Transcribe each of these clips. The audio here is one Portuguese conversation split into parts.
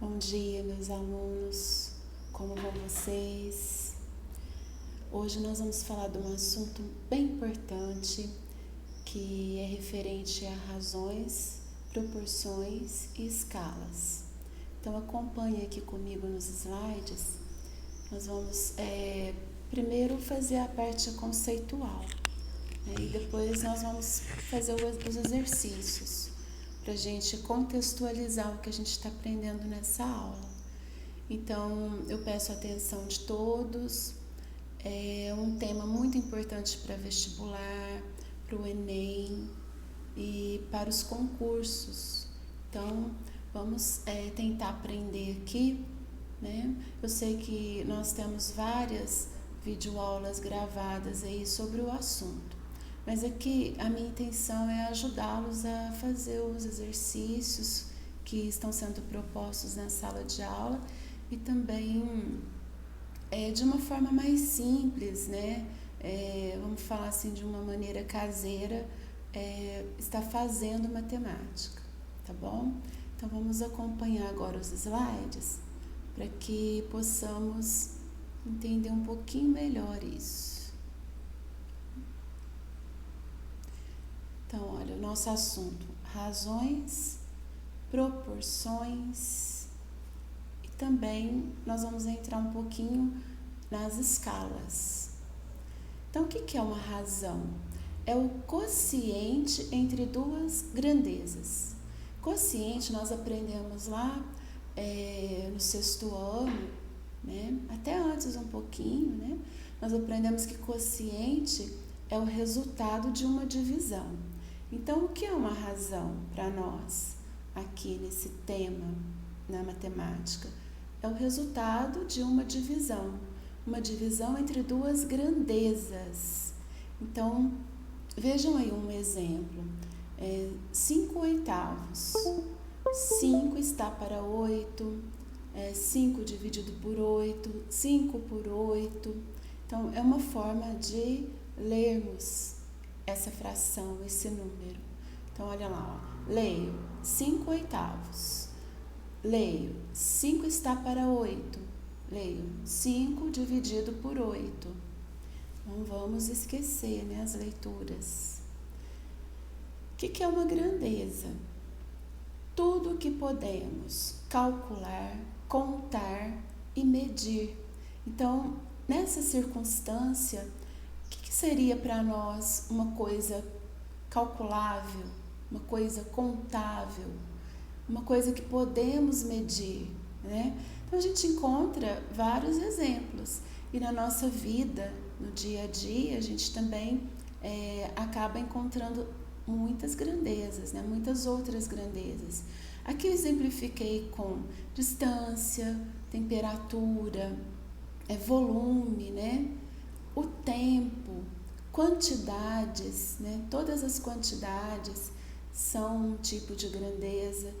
Bom dia, meus alunos, como vão vocês? Hoje nós vamos falar de um assunto bem importante que é referente a razões, proporções e escalas. Então acompanhe aqui comigo nos slides. Nós vamos primeiro fazer a parte conceitual, né? E depois nós vamos fazer os exercícios para a gente contextualizar o que a gente está aprendendo nessa aula. Então, eu peço a atenção de todos. É um tema muito importante para vestibular, para o Enem e para os concursos. Então, vamos tentar aprender aqui, né? Eu sei que nós temos várias videoaulas gravadas aí sobre o assunto. Mas aqui a minha intenção é ajudá-los a fazer os exercícios que estão sendo propostos na sala de aula e também de uma forma mais simples, né? Vamos falar assim, de uma maneira caseira, está fazendo matemática, tá bom? Então vamos acompanhar agora os slides para que possamos entender um pouquinho melhor isso. Então, olha, o nosso assunto: razões, proporções e também nós vamos entrar um pouquinho nas escalas. Então, o que é uma razão? É o quociente entre duas grandezas. Quociente nós aprendemos lá no 6º ano, né? Até antes um pouquinho, né? Nós aprendemos que quociente é o resultado de uma divisão. Então, o que é uma razão para nós aqui nesse tema na matemática? É o resultado de uma divisão entre duas grandezas. Então, vejam aí um exemplo, 5/8, 5 está para 8, 5 dividido por 8, 5 por 8, então é uma forma de lermos essa fração, esse número. Então, olha lá, ó. Leio 5/8, leio 5 está para 8, leio 5 dividido por 8. Não vamos esquecer, né, as leituras. O que é uma grandeza? Tudo que podemos calcular, contar e medir. Então, nessa circunstância, o que seria para nós uma coisa calculável, uma coisa contável, uma coisa que podemos medir, né? Então a gente encontra vários exemplos e na nossa vida, no dia a dia, a gente também acaba encontrando muitas grandezas, né? Muitas outras grandezas. Aqui eu exemplifiquei com distância, temperatura, volume, né? O tempo, quantidades, né? Todas as quantidades são um tipo de grandeza.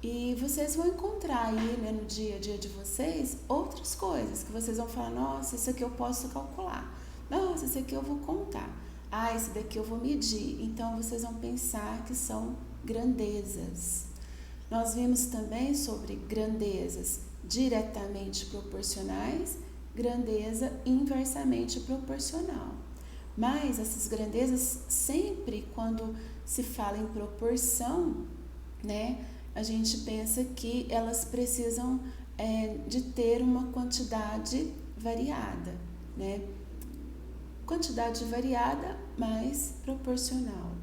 E vocês vão encontrar aí, né, no dia a dia de vocês, outras coisas que vocês vão falar: nossa, isso aqui eu posso calcular. Nossa, isso aqui eu vou contar. Ah, esse daqui eu vou medir. Então, vocês vão pensar que são grandezas. Nós vimos também sobre grandezas diretamente proporcionais, grandeza inversamente proporcional. Mas essas grandezas, sempre quando se fala em proporção, né, a gente pensa que elas precisam de ter uma quantidade variada, né? Quantidade variada, mas proporcional.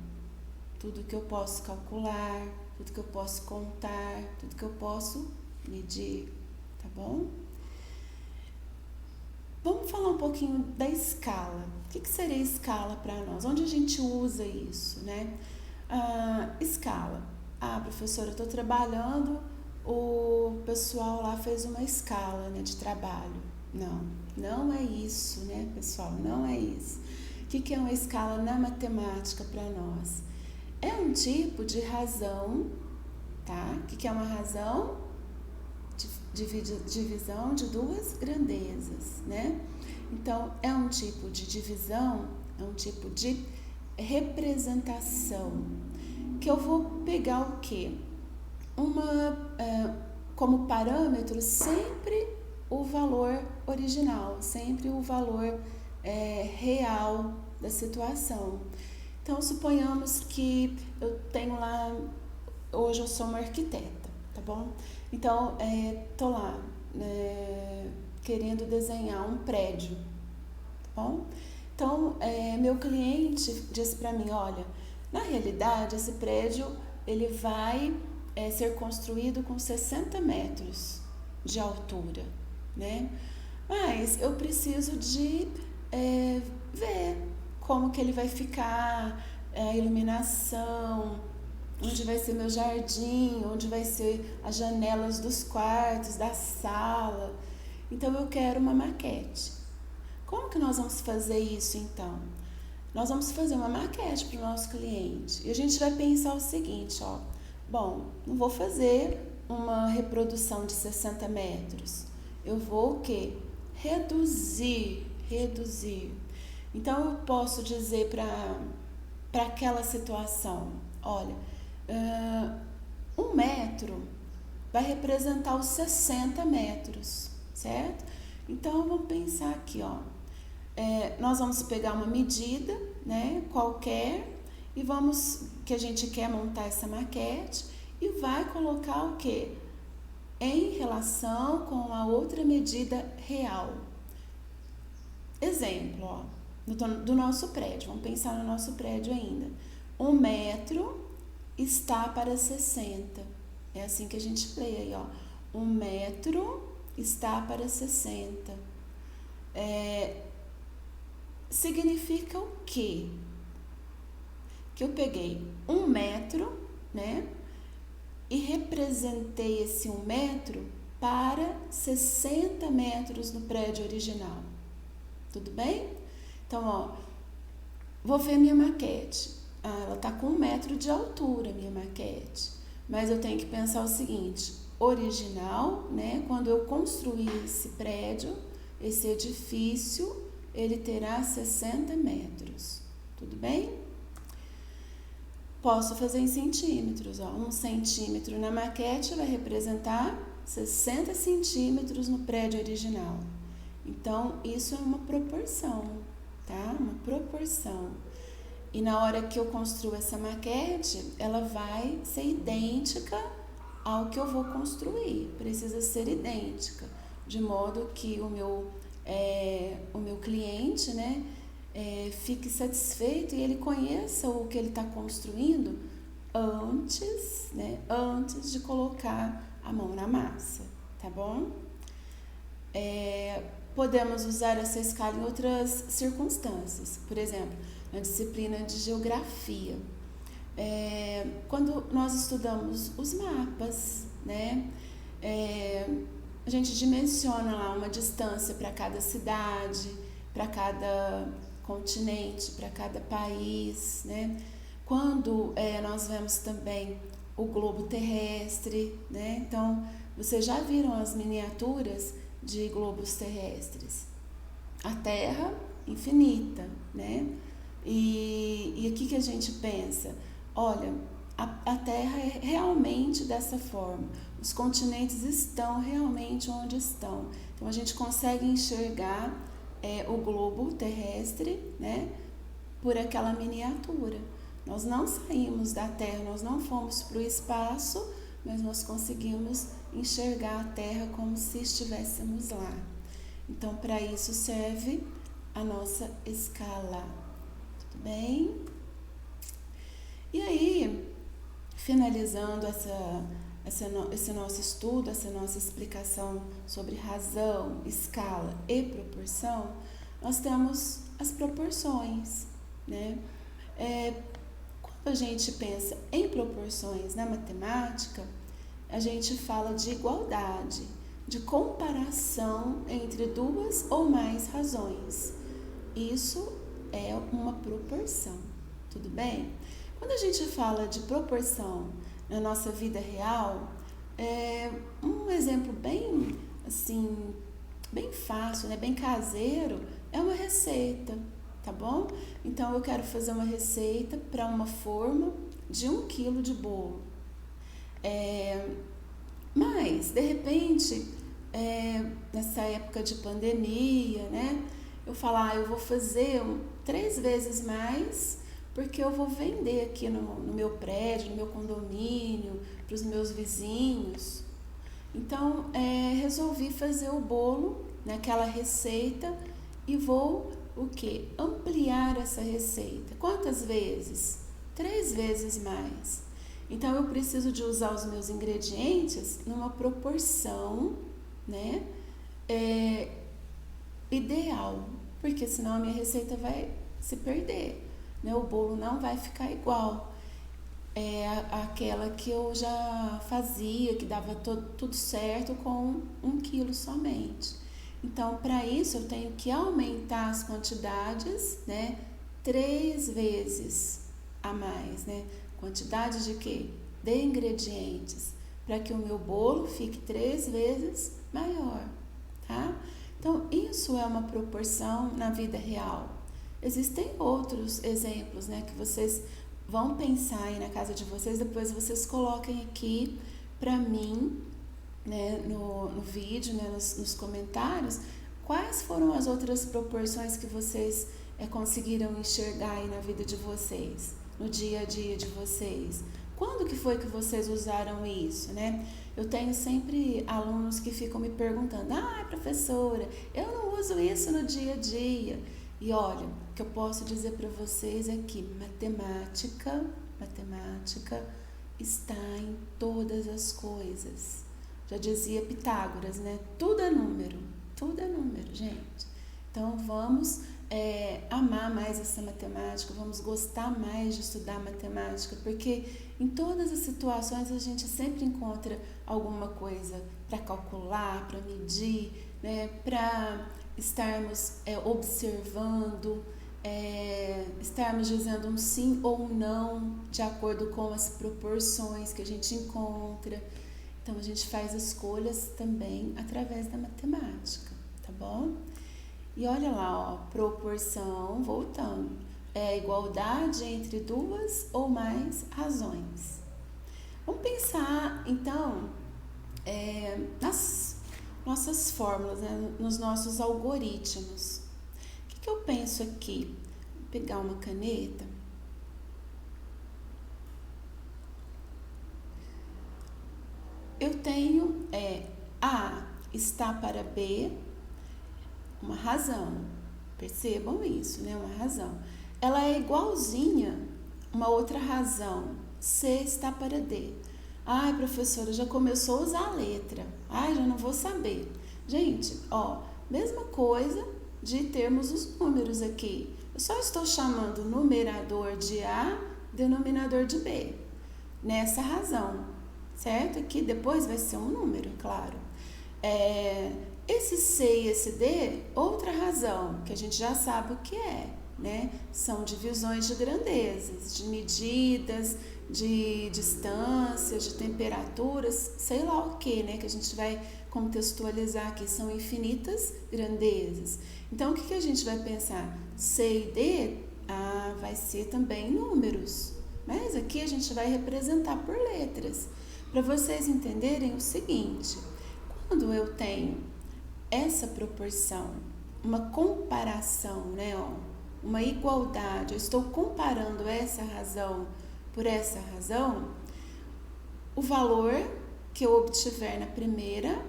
Tudo que eu posso calcular, tudo que eu posso contar, tudo que eu posso medir, tá bom? Vamos falar um pouquinho da escala. O que seria escala para nós? Onde a gente usa isso, né? Escala. Ah, professora, eu estou trabalhando, o pessoal lá fez uma escala, né, de trabalho. Não é isso, né, pessoal? Não é isso. O que é uma escala na matemática para nós? É um tipo de razão, tá? O que é uma razão? Divisão de duas grandezas, né? Então, é um tipo de divisão, é um tipo de representação, que eu vou pegar o quê? como parâmetro sempre o valor original, sempre o valor real da situação. Então, suponhamos que eu tenho lá, hoje eu sou uma arquiteta, tá bom? Então, tô lá querendo desenhar um prédio, tá bom? Então, meu cliente disse para mim, olha, na realidade, esse prédio ele vai ser construído com 60 metros de altura, né? Mas eu preciso de ver como que ele vai ficar, a iluminação, onde vai ser meu jardim, onde vai ser as janelas dos quartos, da sala. Então eu quero uma maquete. Como que nós vamos fazer isso então? Nós vamos fazer uma maquete para o nosso cliente e a gente vai pensar o seguinte, ó, bom, não vou fazer uma reprodução de 60 metros, eu vou o quê? Reduzir. Então eu posso dizer para aquela situação, olha, 1 metro vai representar os 60 metros, certo? Então vamos pensar aqui, ó, nós vamos pegar uma medida, né, qualquer, e que a gente quer montar essa maquete, e vai colocar o quê? Em relação com a outra medida real. Exemplo, ó, do nosso prédio, vamos pensar no nosso prédio ainda. 1 metro está para 60. É assim que a gente lê aí, ó. 1 metro está para 60. Significa o quê? Que eu peguei 1 metro, né? E representei esse 1 metro para 60 metros no prédio original. Tudo bem? Então, ó, vou ver minha maquete. Ela tá com 1 metro de altura, minha maquete. Mas eu tenho que pensar o seguinte, original, né? Quando eu construir esse prédio, esse edifício, ele terá 60 metros. Tudo bem? Posso fazer em centímetros, ó. 1 centímetro na maquete vai representar 60 centímetros no prédio original. Então, isso é uma proporção, tá? Uma proporção. E na hora que eu construo essa maquete, ela vai ser idêntica ao que eu vou construir. Precisa ser idêntica, de modo que o meu cliente, né, fique satisfeito e ele conheça o que ele está construindo antes, né, antes de colocar a mão na massa, tá bom? Podemos usar essa escala em outras circunstâncias, por exemplo, na disciplina de geografia. Quando nós estudamos os mapas, né, a gente dimensiona lá uma distância para cada cidade, para cada continente, para cada país, né? Quando nós vemos também o globo terrestre, né? Então, vocês já viram as miniaturas de globos terrestres? A Terra infinita, né? E aqui que a gente pensa, olha, a Terra é realmente dessa forma, os continentes estão realmente onde estão. Então a gente consegue enxergar o globo terrestre, né, por aquela miniatura. Nós não saímos da Terra, nós não fomos para o espaço, mas nós conseguimos enxergar a Terra como se estivéssemos lá. Então, para isso serve a nossa escala. Tudo bem? E aí, finalizando esse nosso estudo, essa nossa explicação sobre razão, escala e proporção, nós temos as proporções, né? Quando a gente pensa em proporções na matemática, a gente fala de igualdade, de comparação entre duas ou mais razões. Isso é uma proporção, tudo bem? Quando a gente fala de proporção na nossa vida real, um exemplo bem, assim, bem fácil, né? Bem caseiro, é uma receita, tá bom? Então, eu quero fazer uma receita para uma forma de 1 quilo de bolo. Mas Mas, de repente, nessa época de pandemia, né? Eu falo, eu vou fazer 3 vezes mais, porque eu vou vender aqui no meu prédio, no meu condomínio, para os meus vizinhos. Então, resolvi fazer o bolo naquela receita e vou o quê? Ampliar essa receita. Quantas vezes? 3 vezes mais. Então, eu preciso de usar os meus ingredientes numa proporção, né, ideal, porque senão a minha receita vai se perder, né? O bolo não vai ficar igual aquela que eu já fazia, que dava tudo certo com 1 quilo somente. Então, para isso, eu tenho que aumentar as quantidades, né? 3 vezes a mais, né? Quantidade de quê? De ingredientes, para que o meu bolo fique 3 vezes maior, tá? Então, isso é uma proporção na vida real. Existem outros exemplos, né, que vocês vão pensar aí na casa de vocês, depois vocês coloquem aqui para mim, né, no vídeo, né, nos comentários, quais foram as outras proporções que vocês conseguiram enxergar aí na vida de vocês, no dia a dia de vocês. Quando que foi que vocês usaram isso, né? Eu tenho sempre alunos que ficam me perguntando, professora, eu não uso isso no dia a dia. E olha, o que eu posso dizer para vocês é que matemática está em todas as coisas. Já dizia Pitágoras, né? Tudo é número, gente. Então vamos amar mais essa matemática, vamos gostar mais de estudar matemática, porque em todas as situações a gente sempre encontra alguma coisa para calcular, para medir, né? Para estarmos observando, estarmos dizendo um sim ou um não de acordo com as proporções que a gente encontra. Então, a gente faz escolhas também através da matemática, tá bom? E olha lá, proporção, voltando, é igualdade entre 2 ou mais razões. Vamos pensar, então, nas nossas fórmulas, né, nos nossos algoritmos. O que eu penso aqui? Vou pegar uma caneta. Eu tenho A está para B, uma razão. Percebam isso, né? Uma razão. Ela é igualzinha uma outra razão. C está para D. Professora, já começou a usar a letra. Já não vou saber. Gente, mesma coisa de termos os números aqui. Eu só estou chamando numerador de A, denominador de B. Nessa razão, certo? Aqui depois vai ser um número, claro. Esse C e esse D, outra razão, que a gente já sabe o que é, né? São divisões de grandezas, de medidas, de distâncias, de temperaturas, sei lá o que, né? Que a gente vai contextualizar aqui, são infinitas grandezas. Então, o que a gente vai pensar? C e D, vai ser também números, mas aqui a gente vai representar por letras. Para vocês entenderem o seguinte, quando eu tenho essa proporção, uma comparação, né, uma igualdade, eu estou comparando essa razão por essa razão, o valor que eu obtiver na primeira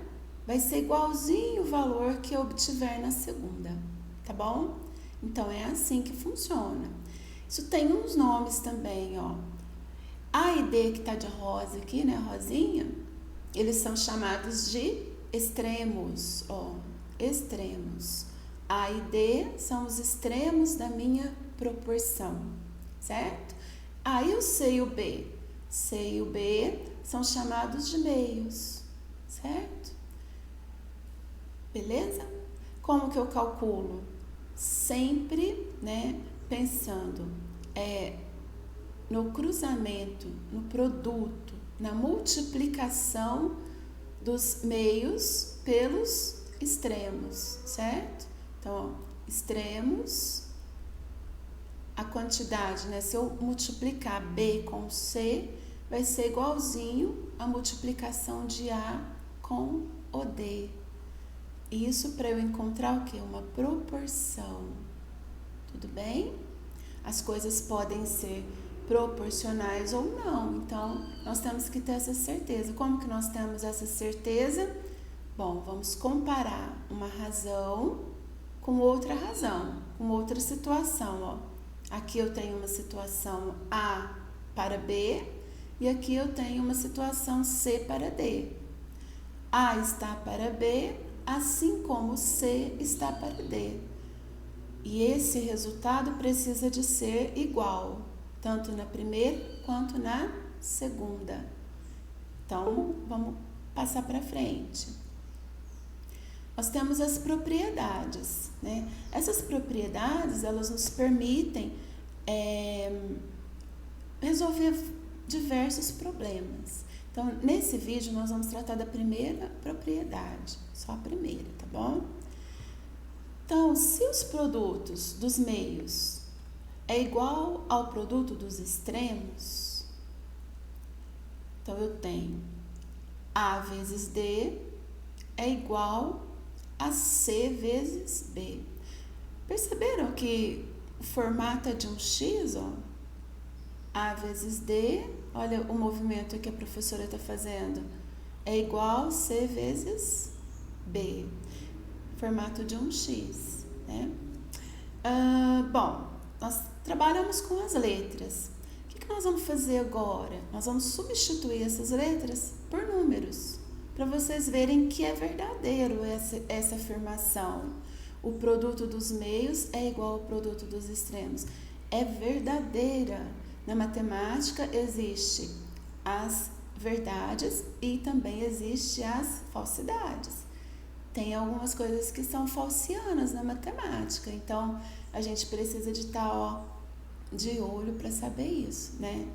vai ser igualzinho o valor que eu obtiver na segunda, tá bom? Então, é assim que funciona. Isso tem uns nomes também, A e D, que tá de rosa aqui, né, rosinha, eles são chamados de extremos, extremos. A e D são os extremos da minha proporção, certo? Aí o C e o B. C e o B são chamados de meios, certo? Beleza? Como que eu calculo? Sempre, né, pensando no cruzamento, no produto, na multiplicação dos meios pelos extremos, certo? Então, extremos, a quantidade, né? Se eu multiplicar B com C, vai ser igualzinho a multiplicação de A com o D. Isso para eu encontrar o quê? Uma proporção. Tudo bem? As coisas podem ser proporcionais ou não. Então, nós temos que ter essa certeza. Como que nós temos essa certeza? Bom, vamos comparar uma razão com outra razão, com outra situação. Ó. Aqui eu tenho uma situação A para B e aqui eu tenho uma situação C para D. A está para B, assim como C está para D. E esse resultado precisa de ser igual, tanto na primeira quanto na segunda. Então, vamos passar para frente. Nós temos as propriedades, né? Essas propriedades, elas nos permitem resolver diversos problemas. Então, nesse vídeo, nós vamos tratar da primeira propriedade, só a primeira, tá bom? Então, se os produtos dos meios é igual ao produto dos extremos, então eu tenho A vezes D é igual a C vezes B. Perceberam que o formato é de um X, ó? A vezes D, olha o movimento que a professora está fazendo, é igual a C vezes B. Formato de um X, né? Bom, nós trabalhamos com as letras. O que nós vamos fazer agora? Nós vamos substituir essas letras por números, para vocês verem que é verdadeiro essa afirmação. O produto dos meios é igual ao produto dos extremos. É verdadeira. Na matemática existe as verdades e também existe as falsidades. Tem algumas coisas que são falcianas na matemática, então a gente precisa de estar de olho para saber isso, né?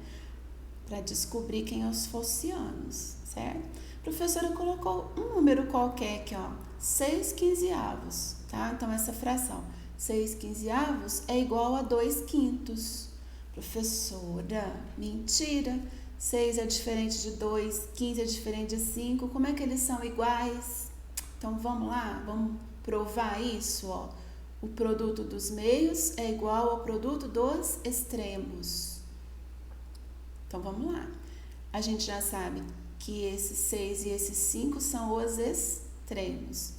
Para descobrir quem é os falcianos, certo? A professora colocou um número qualquer aqui, ó, 6/15, tá? Então essa fração, 6/15 é igual a 2/5. Professora, mentira, 6 é diferente de 2, 15 é diferente de 5, como é que eles são iguais? Então, vamos lá, vamos provar isso, ó. O produto dos meios é igual ao produto dos extremos. Então, vamos lá. A gente já sabe que esses 6 e esses 5 são os extremos.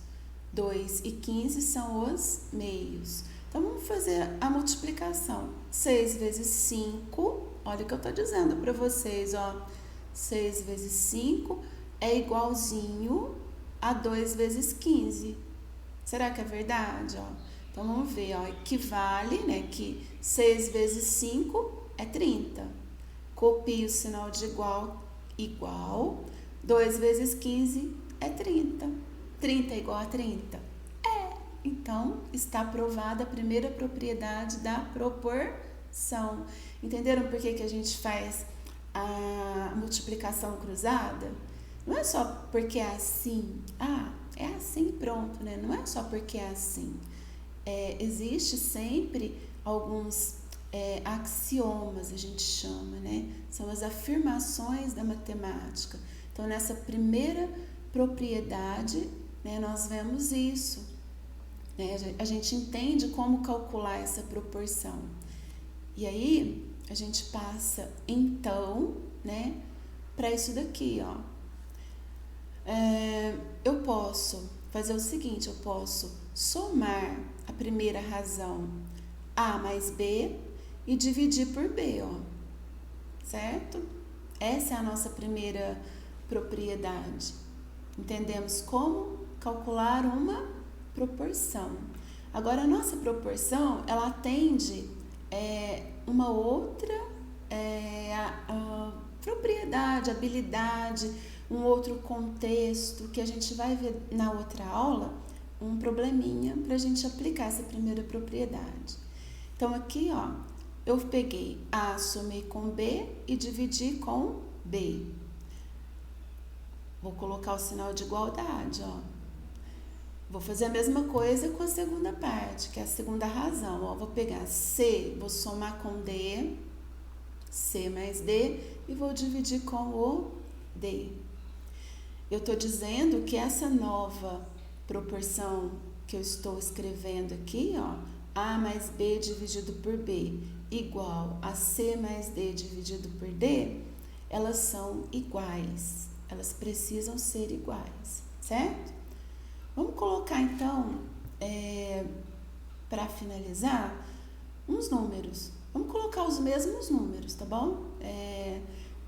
2 e 15 são os meios. Então, vamos fazer a multiplicação. 6 vezes 5, olha o que eu estou dizendo para vocês, ó. 6 vezes 5 é igualzinho a 2 vezes 15. Será que é verdade? Ó? Então, vamos ver. Ó, equivale, né, que 6 vezes 5 é 30. Copie o sinal de igual. 2 vezes 15 é 30. 30 é igual a 30? É. Então, está aprovada a primeira propriedade da proporção. Entenderam por que a gente faz a multiplicação cruzada? Não é só porque é assim, é assim pronto, né? Não é só porque é assim. Existe sempre alguns axiomas, a gente chama, né? São as afirmações da matemática. Então, nessa primeira propriedade, né, nós vemos isso. Né? A gente entende como calcular essa proporção. E aí, a gente passa, então, né, para isso daqui, ó. Eu posso fazer o seguinte, eu posso somar a primeira razão A mais B e dividir por B, ó, certo? Essa é a nossa primeira propriedade. Entendemos como calcular uma proporção. Agora, a nossa proporção, ela atende uma outra propriedade, habilidade, um outro contexto que a gente vai ver na outra aula, um probleminha para a gente aplicar essa primeira propriedade. Então, aqui, ó, eu peguei A, somei com B e dividi com B. Vou colocar o sinal de igualdade, ó. Vou fazer a mesma coisa com a segunda parte, que é a segunda razão, ó. Vou pegar C, vou somar com D, C mais D, e vou dividir com o D. eu estou dizendo que essa nova proporção que eu estou escrevendo aqui, ó, A mais B dividido por B igual a C mais D dividido por D, elas são iguais, elas precisam ser iguais, certo? Vamos colocar então, para finalizar, uns números. Vamos colocar os mesmos números, tá bom?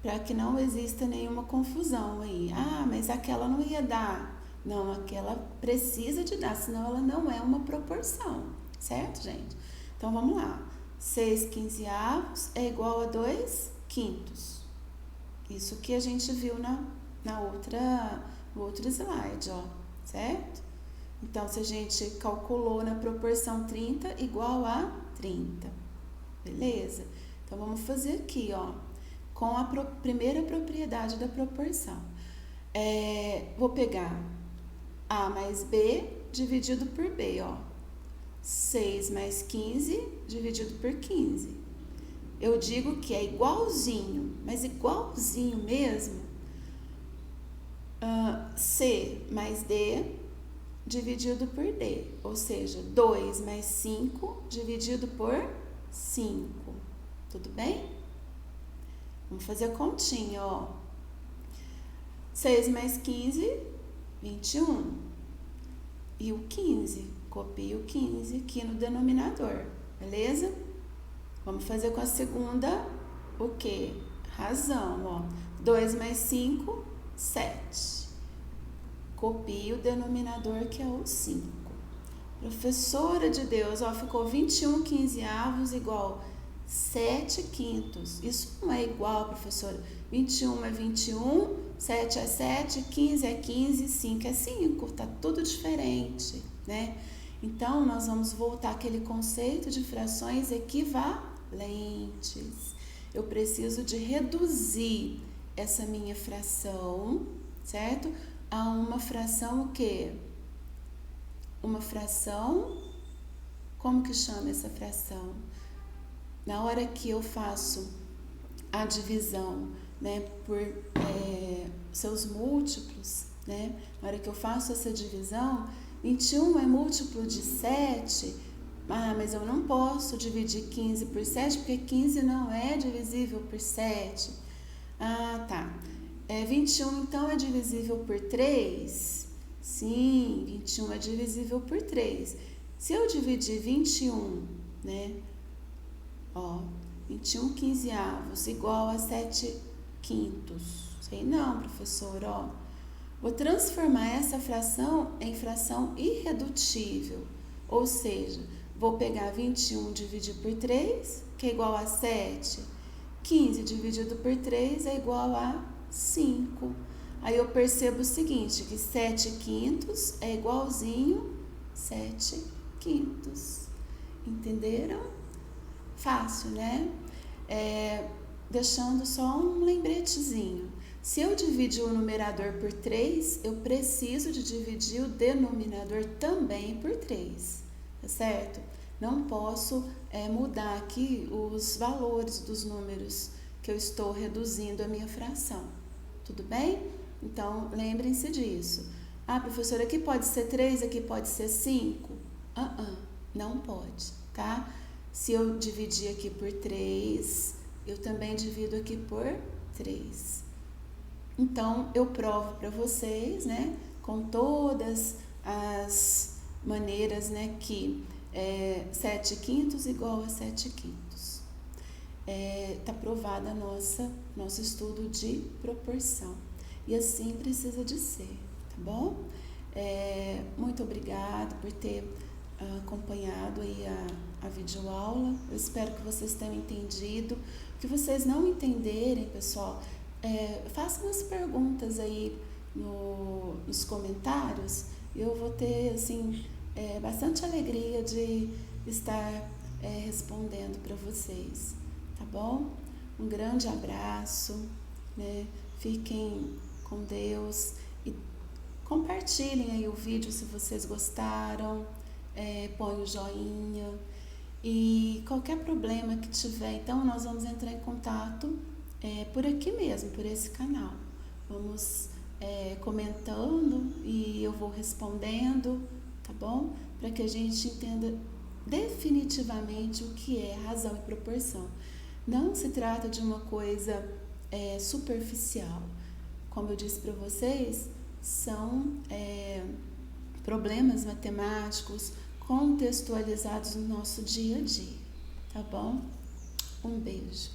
Para que não exista nenhuma confusão aí. Ah, mas aquela não ia dar. Não, aquela precisa de dar, senão ela não é uma proporção, certo, gente? Então, vamos lá. 6 quinzeavos é igual a 2 quintos. Isso que a gente viu no outro slide, ó, certo? Então, se a gente calculou na proporção 30 igual a 30, beleza? Então, vamos fazer aqui, ó, com a primeira propriedade da proporção. Vou pegar A mais B dividido por B, ó. 6 mais 15 dividido por 15. Eu digo que é igualzinho, mas igualzinho mesmo, C mais D dividido por D, ou seja, 2 mais 5 dividido por 5, tudo bem? Vamos fazer a continha, ó. 6 mais 15, 21. E o 15, copio o 15 aqui no denominador, beleza? Vamos fazer com a segunda, o quê? Razão, ó. 2 mais 5, 7. Copio o denominador, que é o 5. Professora de Deus, ó, ficou 21 quinzeavos igual 7 quintos. Isso não é igual, professora. 21 é 21, 7 é 7, 15 é 15, 5 é 5. Tá tudo diferente, né? Então, nós vamos voltar àquele conceito de frações equivalentes. Eu preciso de reduzir essa minha fração, certo? A uma fração o quê? Uma fração, como que chama essa fração? Na hora que eu faço a divisão, né, por seus múltiplos, né? Na hora que eu faço essa divisão, 21 é múltiplo de 7, mas eu não posso dividir 15 por 7, porque 15 não é divisível por 7. Ah, tá. 21 então é divisível por 3? Sim, 21 é divisível por 3. Se eu dividir 21, né? Ó, 21 quinzeavos igual a 7 quintos. Sei não, professor, ó. Vou transformar essa fração em fração irredutível. Ou seja, vou pegar 21 dividido por 3, que é igual a 7. 15 dividido por 3 é igual a 5. Aí eu percebo o seguinte, que 7 quintos é igualzinho 7 quintos. Entenderam? Fácil, né? Deixando só um lembretezinho. Se eu dividir o numerador por 3, eu preciso de dividir o denominador também por 3, tá certo? Não posso mudar aqui os valores dos números que eu estou reduzindo a minha fração, tudo bem? Então, lembrem-se disso. Ah, professora, aqui pode ser 3, aqui pode ser 5? Não pode, tá? Se eu dividir aqui por 3, eu também divido aqui por 3. Então, eu provo para vocês, né, com todas as maneiras, né, que 7 quintos igual a 7 quintos. Tá provada nosso estudo de proporção. E assim precisa de ser, tá bom? Muito obrigada por ter acompanhado aí a videoaula. Eu espero que vocês tenham entendido. O que vocês não entenderem, pessoal, façam as perguntas aí nos comentários. Eu vou ter, assim, bastante alegria de estar respondendo para vocês, tá bom? Um grande abraço, né? Fiquem com Deus e compartilhem aí o vídeo se vocês gostaram, põe o joinha e qualquer problema que tiver, então nós vamos entrar em contato por aqui mesmo, por esse canal. Vamos comentando e eu vou respondendo, tá bom? Para que a gente entenda definitivamente o que é razão e proporção. Não se trata de uma coisa superficial. Como eu disse para vocês, são problemas matemáticos contextualizados no nosso dia a dia, tá bom? Um beijo.